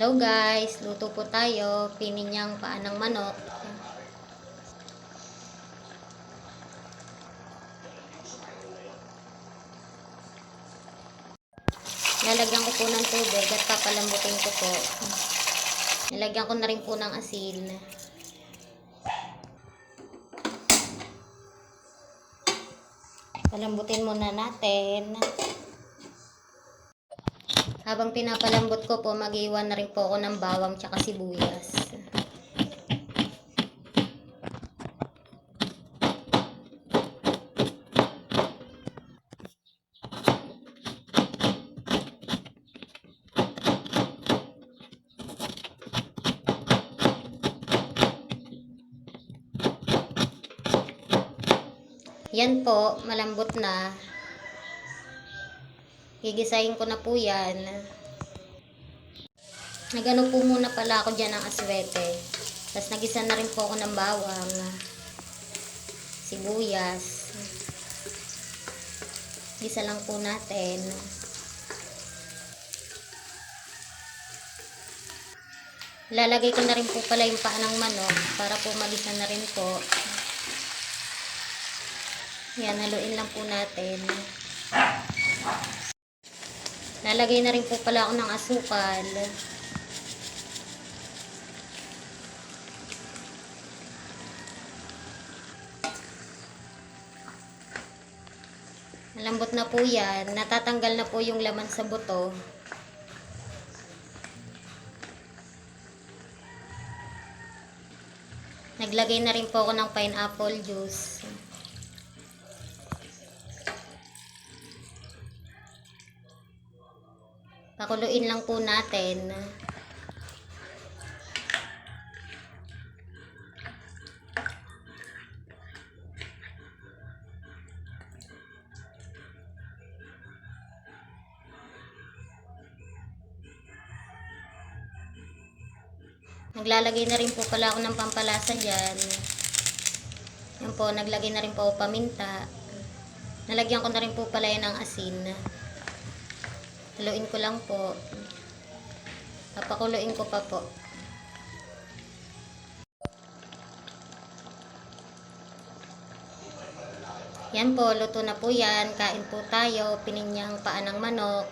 Hello guys, luto po tayo, pininyang paa ng manok. Lalagyan ko po ng tubig at papalambutin ko po. Nilagyan ko na rin po ng asin. Palambutin muna natin. Habang pinapalambot ko po, mag-iwan na rin po ako ng bawang tsaka sibuyas. Yan po, malambot na. Gigisahin ko na po yan. Nagano po muna pala ako dyan ng aswete. Tapos nagisa na rin po ako ng bawang, sibuyas. Gisa lang po natin. Lalagay ko na rin po pala yung paa ng manok para po magisa na rin po. Yan, haluin lang po natin. Lalagay na rin po pala ako ng asukal. Malambot na po yan. Natatanggal na po yung laman sa buto. Naglagay na rin po ako ng pineapple juice. Pakuluin lang po natin. Naglalagay na rin po pala ako ng pampalasa dyan. Yan po, naglagay na rin po ako paminta. Nalagyan ko na rin po pala yan ng asin. Haluin ko lang po. Papakuluin ko pa po. Yan po, luto na po yan. Kain po tayo. Pininyang paa ng manok.